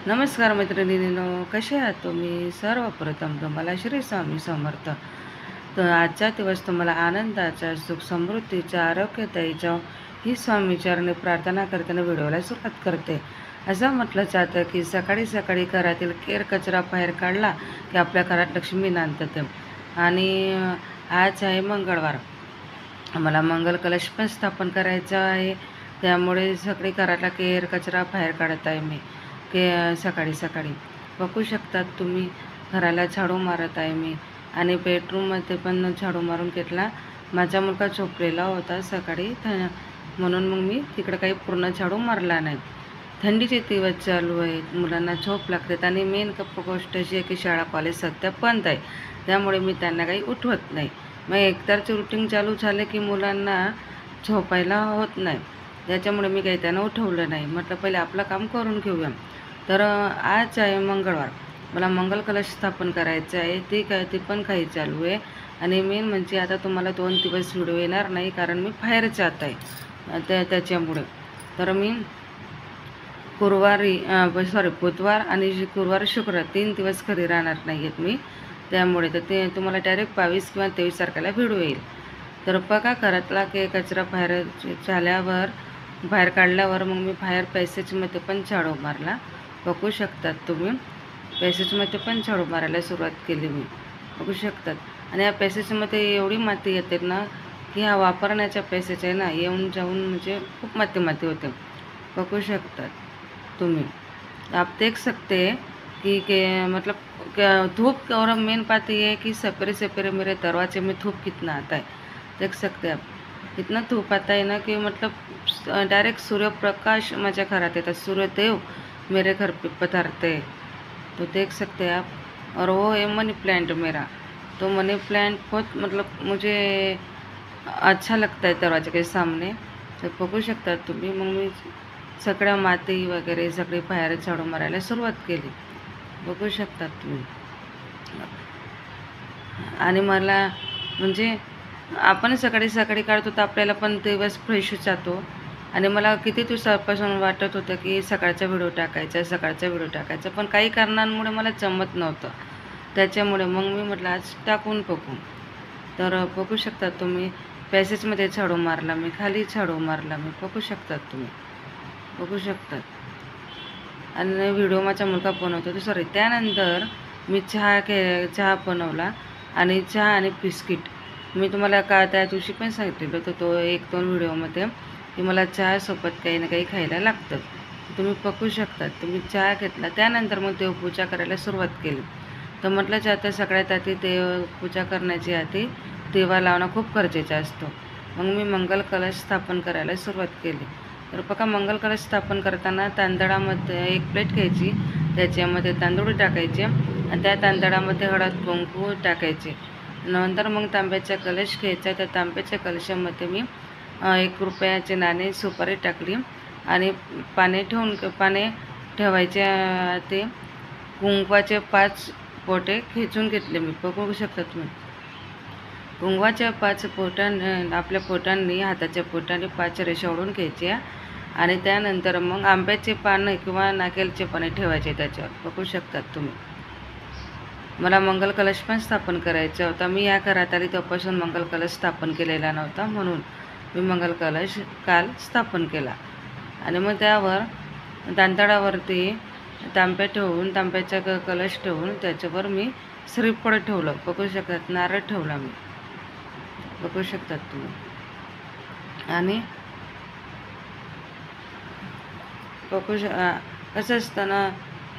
नमस्कार मैत्रिणींनो, कसे आहात तुम्ही? सर्वप्रथम तुम्हाला श्री स्वामी समर्थ. तर आजचा दिवस तुम्हाला आनंदाचा, सुख समृद्धीचा, आरोग्यदायीचा ही स्वामीचरणी प्रार्थना करताना व्हिडिओला सुरुवात करते. असं म्हटलं जातं की सकाळी सकाळी घरातील केर कचरा बाहेर काढला की आपल्या घरात लक्ष्मी नांदते. आणि आज आहे मंगळवार. मला मंगल कलश पण स्थापन करायचं आहे. त्यामुळे सगळी घरातला केर कचरा बाहेर काढत आहे मी सकाळी सकाळी. बघू शकतात तुम्ही, घराला झाडू मारत आहे मी. आणि बेडरूममध्ये पण झाडू मारून घेतला. माझा मुलगा झोपलेला होता सकाळी, म्हणून मग मी तिकडं काही पूर्ण झाडू मारला नाही. थंडीचे दिवस चालू आहेत, मुलांना झोप लागतात आणि मेन गोष्ट अशी आहे की शाळा कॉलेज सध्या बंद आहे. त्यामुळे मी त्यांना काही उठवत नाही. मग एकदाचे रुटीन चालू झाले की मुलांना झोपायला होत नाही. त्याच्यामुळे मी काही त्यांना उठवलं नाही. म्हटलं पहिले आपलं काम करून घेऊया. तर आज आहे मंगळवार. मला मंगल कलश स्थापन करायचं आहे. ते पण काही चालू आहे. आणि मेन म्हणजे आता तुम्हाला 2 दिवस व्हिडिओ येणार नाही, कारण मी बाहेर जात आहे त्याच्यामुळे. तर मी बुधवार आणि गुरुवार शुक्रवार 3 दिवस घरी राहणार नाही आहेत मी. त्यामुळे तर ते तुम्हाला डायरेक्ट 22 किंवा 23 तारखेला व्हिडिओ येईल. तर बघा, घरातला कचरा बाहेर काढल्यावर मग मी बाहेर पॅसेजमध्ये पण झाडू मारला. बघू शकतात तुम्ही, पॅसेजमध्ये पण झाडू मारायला सुरुवात केली मी. बघू शकतात. आणि या पॅसेजमध्ये एवढी माती येते ना की हा वापरण्याचा पॅसेज आहे ना, येऊन जाऊन म्हणजे खूप माती होते. बघू शकतात तुम्ही, आप देख सकते हैं कि मतलब धूप, और मेन बात ये है कि सपेरे सपेरे मेरे दरवाजे में धूप कितना आता है, देख सकते हैं आप. इतना धूप आता है ना कि मतलब डायरेक्ट सूर्यप्रकाश माझ्या घरात येतात, सूर्यदेव मेरे घर पे पधारते हैं. तो देख सकते हैं आप. और वो है मनी प्लांट मेरा. तो मनी प्लांट बहुत मतलब मुझे अच्छा लगता है दरवाजे के सामने. तर बघू शकतात तुम्ही. मग मी सगळ्या माती वगैरे सगळी बाहेर झाडू मारायला सुरुवात केली. बघू शकतात तुम्ही. आणि मला म्हणजे आपण सकाळी सकाळी काढतो तर आपल्याला पण दिवस फ्रेश जातो. आणि मला किती दिवसापासून वाटत होतं की सकाळचा व्हिडिओ टाकायचा, पण काही कारणांमुळे मला जमत नव्हतं. त्याच्यामुळे मग मी म्हटलं आज टाकून बघू. तर बघू शकतात तुम्ही, पॅसेजमध्ये झाडू मारला मी, खाली झाडू मारला मी. बघू शकतात तुम्ही, बघू शकतात. आणि व्हिडिओ माझा मुलगा बनवतो. त्यानंतर मी चहा बनवला. आणि चहा आणि बिस्किट मी तुम्हाला त्या दिवशी पण सांगितलेलं होतं, तो 1-2 व्हिडिओमध्ये, की मला चहासोबत काही ना काही खायला लागतं. तुम्ही बघू शकतात. तुम्ही चहा घेतला, त्यानंतर मग देवपूजा करायला सुरुवात केली. तर म्हटलं जातं सगळ्यात आधी देवपूजा करण्याची आधी दिवा लावणं खूप गरजेचं असतं. मग मी मंगल कलश स्थापन करायला सुरुवात केली. तर बघा, मंगल कलश स्थापन करताना तांदळामध्ये 1 प्लेट घ्यायची, त्याच्यामध्ये तांदूळ टाकायचे आणि त्या तांदळामध्ये हळद कुंकू टाकायचे. नंतर मग तांब्याचा कलश घ्यायचा. त्या तांब्याच्या कलशामध्ये मी 1 रुपयाचे नाणे, सुपारी टाकली आणि पाणी ठेवायचे. ते कुंकवाचे 5 पोटे खेचून घेतले मी. बघू शकता तुम्ही. कुंकवाच्या 5 आपल्या पोटांनी, हाताच्या पोटांनी 5 रेषा ओढून घ्यायच्या. आणि त्यानंतर मग आंब्याचे पानं किंवा नारळाचे पाने ठेवायचे त्याच्यावर. बघू शकतात तुम्ही. मला मंगल कलश पण स्थापन करायचा होता. मी या घरात आली तेव्हापासून मंगल कलश स्थापन केलेला नव्हता, म्हणून मी मंगल कलश काल स्थापन केला. आणि मग त्यावर तांदळावरती तांब्याचा कलश ठेवून त्याच्यावर मी श्रीफळ ठेवलं. बघू शकतात. नारळ ठेवला मी. बघू शकतात तुम्ही. आणि कसं असतं ना,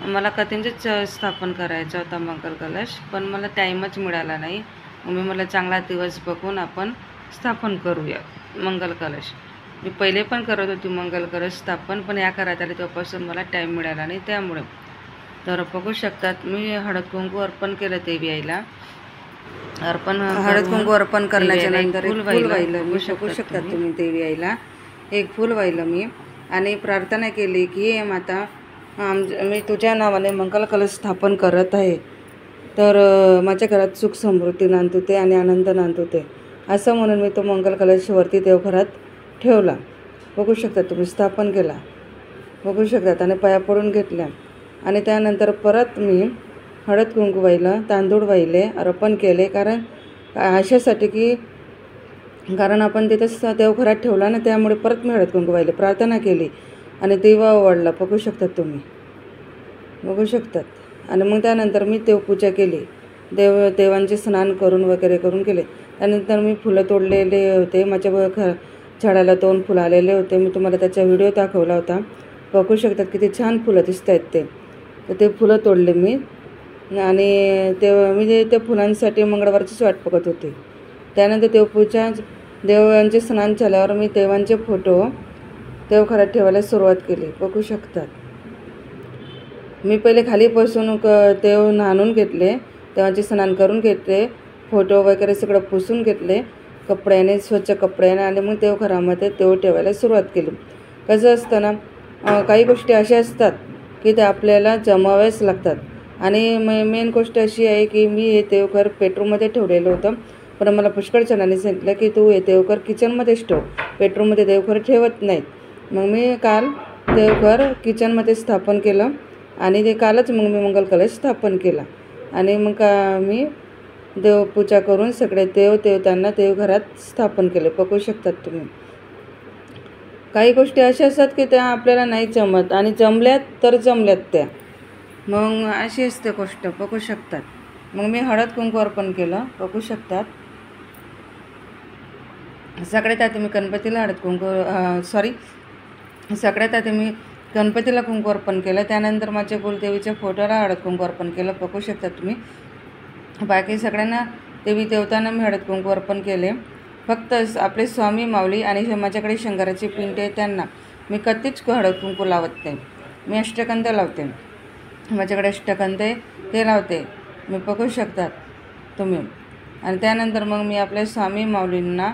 मला कधीच स्थापन करायचा होता मंगल कलश, पण मला टाईमच मिळाला नाही. मग मला चांगला दिवस बघून आपण स्थापन करूया मंगल कलश. मी पहिले पण करत होती मंगल कलश स्थापन, पण या घरात आले तेव्हापासून मला टाईम मिळाला नाही, त्यामुळे. तर बघू शकतात, मी हळद कुंकू अर्पण केलं देवी आईला. हळद कुंकू अर्पण करण्याच्या नंतर फूल वाहिलं. बघू शकतात तुम्ही. देवी आईला 1 फूल वाहिलं मी आणि प्रार्थना केली की हे माता, मी तुझ्या नावाने मंगल कलश स्थापन करत आहे. तर माझ्या घरात सुख समृद्धी नांदते आणि आनंद नांदते, असं म्हणून मी तो मंगल कलश वरती देवघरात ठेवला. बघू शकता तुम्ही. स्थापन केला. बघू शकतात. आणि पाया पडून घेतल्या. आणि त्यानंतर परत मी हळद कुंकू वाहिलं, तांदूळ वाहिले, अर्पण केले. कारण अशासाठी की कारण आपण तिथं देवघरात ठेवला ना, त्यामुळे परत मी हळद कुंकू वाहिले, प्रार्थना केली आणि दिवा ओवाळला. बघू शकतात तुम्ही, बघू शकतात. आणि मग त्यानंतर मी देवपूजा केली, देवांचे स्नान करून वगैरे करून केले. त्यानंतर मी फुलं तोडलेले होते, माझ्या झाडाला 2 फुलं आलेले होते. मी तुम्हाला त्याचा व्हिडिओ दाखवला होता. बघू शकतात किती छान फुलं दिसत आहेत ते. तर ते फुलं तोडले मी आणि मी त्या फुलांसाठी मंगळवारचीच वाट बघत होते. त्यानंतर देवपूजा, देवांचे स्नान झाल्यावर मी देवांचे फोटो देवघरात ठेवायला सुरुवात केली. बघू शकतात. मी पहिले खाली बसून देव न्हाणून घेतले, देवांचे स्नान करून घेतले, फोटो वगैरे सगळं पुसून घेतले कपड्याने, स्वच्छ कपड्याने. आणि मग देवघरामध्ये देव ठेवायला सुरुवात केली. कसं असतं ना, काही गोष्टी अशा असतात की त्या आपल्याला जमाव्याच लागतात. आणि मेन गोष्ट अशी आहे की मी हे देवघर बेडरूममध्ये ठेवलेलं होतं, पण मला पुष्कळ जणांनी सांगितलं की तू हे देवघर किचनमध्येच ठेव, बेडरूममध्ये देवघर ठेवत नाहीत. मग मी काल देवघर किचनमध्ये स्थापन केलं आणि ते कालच मग मी मंगल कलश स्थापन केला. आणि मग मी देवपूजा करून सगळे देवतांना देवघरात स्थापन केले. बघू शकतात तुम्ही. काही गोष्टी अशा असतात की त्या आपल्याला नाही जमत आणि जमल्यात तर जमल्यात त्या, मग अशी असते गोष्ट. बघू शकतात. मग मी हळद कुंकू अर्पण केलं. बघू शकतात. सगळ्यात आधी मी गणपतीला सगळ्यात आधी मी गणपतीला कुंकू अर्पण केलं. त्यानंतर माझ्या कुलदेवीच्या फोटोला हळद कुंकू अर्पण केलं. बघू शकता तुम्ही. बाकी सगळ्यांना देवी देवतांना मी हळद कुंकू अर्पण केले. फक्त आपले स्वामी माऊली आणि माझ्याकडे शंकराची पिंड आहे त्यांना मी कधीच हळद कुंकू लावत नाही. मी अष्टगंध लावते, माझ्याकडे अष्टगंध आहे ते लावते मी. बघू शकतात तुम्ही. आणि त्यानंतर मग मी आपल्या स्वामी माऊलींना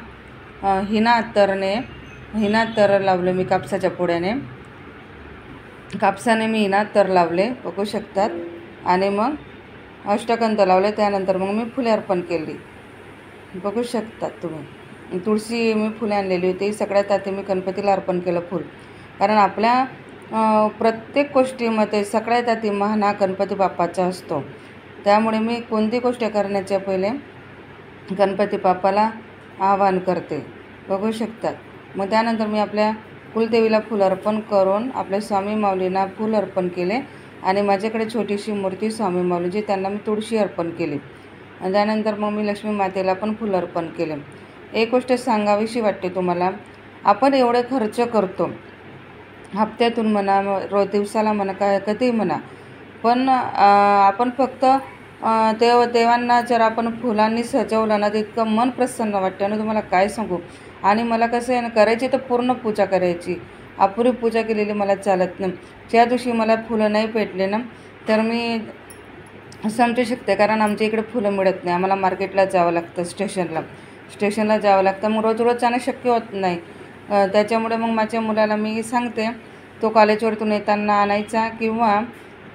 हिना अत्तर लावले मी कापसाच्या पुड्याने, कापसाने मी हिना अत्तर लावले. बघू शकतात. आणि मग अष्टगंध लावले. त्यानंतर मग मी फुले अर्पण केली. बघू शकतात तुम्ही. तुळशी मी फुले आणलेली होती. सगळ्यात आधी मी गणपतीला अर्पण केलं फूल. कारण आपल्या प्रत्येक गोष्टीमध्ये सगळ्यात आधी मान हा गणपती बाप्पाचा असतो. त्यामुळे मी कोणती गोष्ट करण्याच्या पहिले गणपती बाप्पाला आवाहन करते. बघू शकतात. मग त्यानंतर मी आपल्या कुलदेवीला फूल अर्पण करून आपल्या स्वामी माऊलींना फूल अर्पण केले. आणि माझ्याकडे छोटीशी मूर्ती स्वामी माऊलीची, त्यांना मी तुळशी अर्पण केली. आणि त्यानंतर मग मी लक्ष्मी मातेला पण फूल अर्पण केले. एक गोष्ट सांगावीशी वाटते तुम्हाला. आपण एवढे खर्च करतो, हप्त्यातून म्हणा, रोज दिवसाला म्हणा, काय कधीही म्हणा, पण आपण फक्त देवांना जर आपण फुलांनी सजवलं ना, तर इतकं मन प्रसन्न वाटतं ना, तुम्हाला काय सांगू. आणि मला कसं आहे ना, करायची तर पूर्ण पूजा करायची, अपुरी पूजा केलेली मला चालत नाही. ज्या दिवशी मला फुलं नाही भेटले ना, तर मी समजू शकते. कारण आमच्या इकडे फुलं मिळत नाही, आम्हाला मार्केटला जावं लागतं, स्टेशनला जावं लागतं. मग रोज जाणं शक्य होत नाही. त्याच्यामुळे मग माझ्या मुलाला मी सांगते, तो कॉलेजवरतून येताना आणायचा किंवा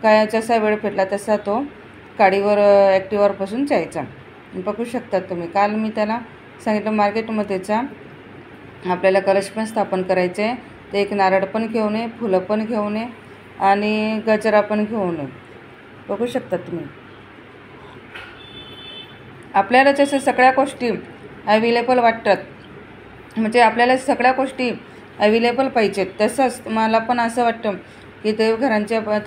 काय जसा वेळ भेटला तसा तो गाडीवर ॲक्टिवावर बसून जायचा. बघू शकतात तुम्ही. काल मी त्याला सांगितलं मार्केटमध्ये जा, आपल्याला कलश पण स्थापन करायचे आहे, ते एक नारळ पण घेऊन ये, फुलं पण घेऊन ये आणि गजरा पण घेऊन ये. बघू शकतात तुम्ही. आपल्याला जसं सगळ्या गोष्टी अवेलेबल वाटतात, म्हणजे आपल्याला सगळ्या गोष्टी अवेलेबल पाहिजेत, तसंच मला पण असं वाटतं की देवघराच्या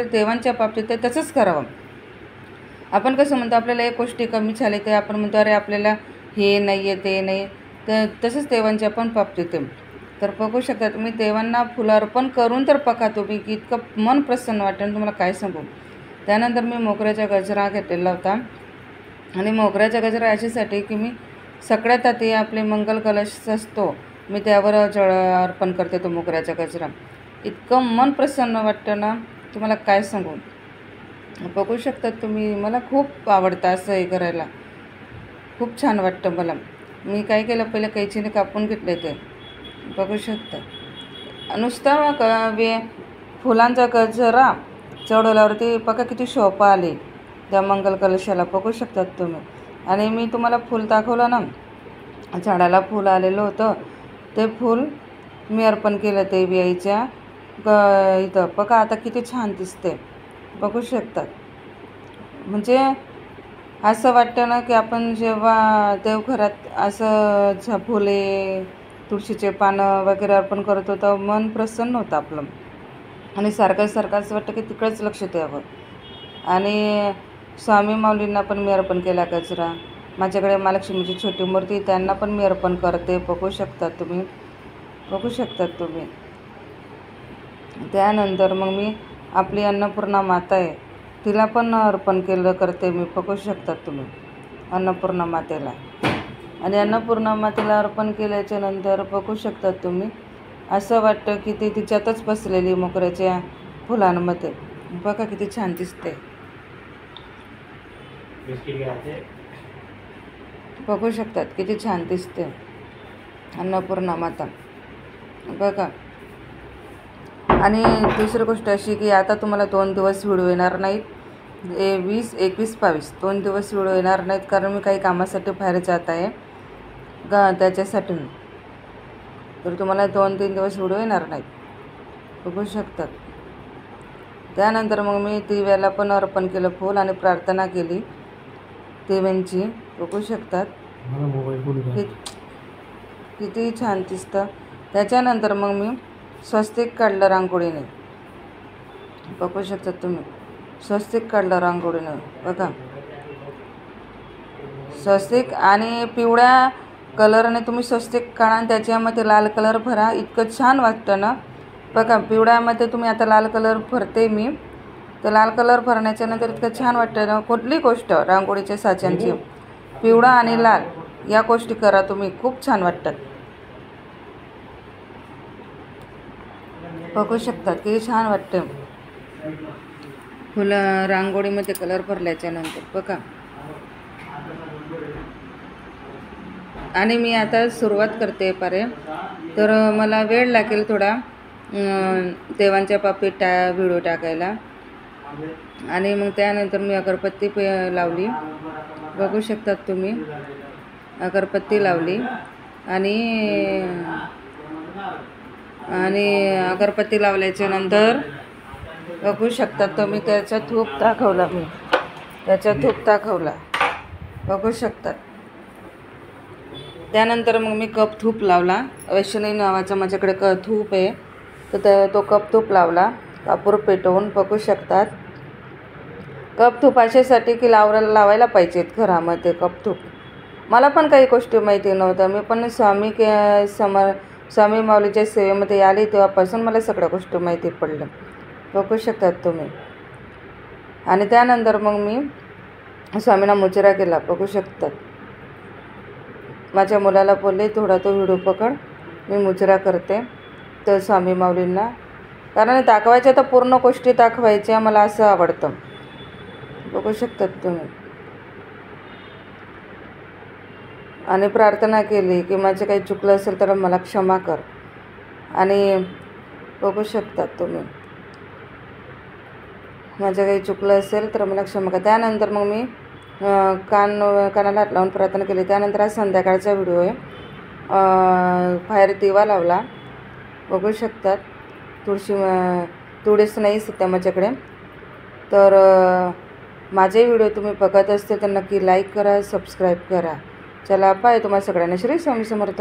देवांच्या बाबतीत ते तसंच करावं. आपण कसं म्हणतो, आपल्याला एक गोष्टी कमी झाली तर आपण म्हणतो अरे आपल्याला हे नाही आहे ते नाही, तर तसंच देवांच्या पण बाबतीत आहे. तर बघू शकता तुम्ही. देवांना फुलं अर्पण करून तर बघा तुम्ही की इतकं मन प्रसन्न वाटेल तुम्हाला काय सांगू. त्यानंतर मी मोगऱ्याचा गजरा घेतलेला होता. आणि मोगऱ्याचा गजरा याच्यासाठी की मी सगळ्यात आधी आपले मंगल कलश असतो, मी त्यावर अर्पण करते तो मोगऱ्याचा गजरा. इतकं मन प्रसन्न वाटतं ना, तुम्हाला काय सांगू. बघू शकतात तुम्ही. मला खूप आवडतं असं हे करायला, खूप छान वाटतं मला. मी काय केलं, पहिलं कैचीने कापून घेतले ते. बघू शकता. नुसता फुलांचा गजरा चढवल्यावरती बघा किती शोभा आली त्या मंगल कलशाला. बघू शकतात तुम्ही. आणि मी तुम्हाला फूल दाखवलं ना, झाडाला फूल आलेलं होतं, ते फूल मी अर्पण केलं देवी आईच्या. इथं बघा आता किती छान दिसते, बघू शकतात. म्हणजे असं वाटतं ना की आपण जेव्हा देवघरात असं फुले, तुळशीचे पानं वगैरे अर्पण करतो तर मन प्रसन्न होतं आपलं, आणि सारखं असं वाटतं की तिकडंच लक्ष द्यावं. आणि स्वामी माऊलींना पण मी अर्पण केला गजरा. माझ्याकडे महालक्ष्मीची छोटी मूर्ती, त्यांना पण मी अर्पण करते, बघू शकतात तुम्ही, बघू शकतात तुम्ही. त्यानंतर मग मी आपली अन्नपूर्णा माता आहे, तिला पण अर्पण करते मी, बघू शकतात तुम्ही अन्नपूर्णा मातेला. आणि अन्नपूर्णा मातेला अर्पण केल्याच्या नंतर बघू शकतात तुम्ही, असं वाटतं की ती तिच्यातच बसलेली मोगऱ्याच्या फुलांमध्ये. बघा किती छान दिसते, बघू शकतात किती छान दिसते अन्नपूर्णा माता, बघा. आणि दुसरी गोष्ट अशी की आता तुम्हाला 2 दिवस व्हिडिओ येणार नाहीत, 20, 21, 22 2 दिवस व्हिडिओ येणार नाहीत, कारण मी काही कामासाठी बाहेर जात आहे त्याच्यासाठी. तर तुम्हाला 2-3 दिवस व्हिडिओ येणार नाहीत, बघू शकतात. त्यानंतर मग मी दिव्याला पण अर्पण केलं फूल आणि प्रार्थना केली देवांची, बघू शकतात किती छान दिसतं. त्याच्यानंतर मग मी स्वस्तिक काढलं रांगोळीने, बघू शकतात तुम्ही, स्वस्तिक काढलं रांगोळीने, बघा स्वस्तिक. आणि पिवळ्या कलरने तुम्ही स्वस्तिक काढा आणि त्याच्यामध्ये लाल कलर भरा, इतकं छान वाटतं ना. बघा पिवळ्यामध्ये तुम्ही आता लाल कलर भरते मी, तर लाल कलर भरण्याच्या नंतर इतकं छान वाटतं ना. कुठली गोष्ट रांगोळीच्या साच्यांची पिवळा आणि लाल या गोष्टी करा तुम्ही, खूप छान वाटतात, बघू शकतात किती छान वाटते फुलं रांगोळीमध्ये कलर भरल्याच्या नंतर, बघा. आणि मी आता सुरुवात करते पारे, तर मला वेळ लागेल थोडा देवांच्या पापीत व्हिडिओ टाकायला. आणि मग त्यानंतर मी अगरबत्ती लावली, बघू शकतात तुम्ही, अगरबत्ती लावली. आणि अगरबत्ती लावल्याच्या नंतर बघू शकतात तुम्ही, त्याचा धूप दाखवला मी, त्याचा धूप दाखवला, बघू शकतात. त्यानंतर मग मी कप धूप लावला, वैष्णवी नावाचा माझ्याकडे धूप आहे, तर तो कप धूप लावला कापूर पेटवून, बघू शकतात. कप धूप अशासाठी की लावायला पाहिजेत घरामध्ये कप धूप. मला पण काही गोष्टी माहिती नव्हत्या, मी पण स्वामी माऊलीच्या सेवेमध्ये आली तेव्हापासून मला सगळ्या गोष्टी माहिती पडल्या, बघू शकतात तुम्ही. आणि त्यानंतर मग मी स्वामींना मुजरा केला, बघू शकतात. माझ्या मुलाला बोलले थोडा तो व्हिडिओ पकड, मी मुजरा करते तर स्वामी माऊलींना, कारण दाखवायच्या तर पूर्ण गोष्टी दाखवायच्या, मला असं आवडतं, बघू शकतात तुम्ही. आणि प्रार्थना केली की माझे काही चुकलं असेल तर मला क्षमा कर, आणि बघू शकतात तुम्ही, माझं काही चुकलं असेल तर मला क्षमा कर. त्यानंतर मग मी कानाला हात लावून प्रार्थना केली. त्यानंतर आज संध्याकाळचा व्हिडिओ आहे, बाहेर दिवा लावला, बघू शकतात. तुळस नाही सध्या माझ्याकडे, तर माझे व्हिडिओ तुम्ही बघत असते तर नक्की लाईक करा, सबस्क्राईब करा. चला बाय, तुम्हाला सगळ्यांना श्री स्वामी समर्थ.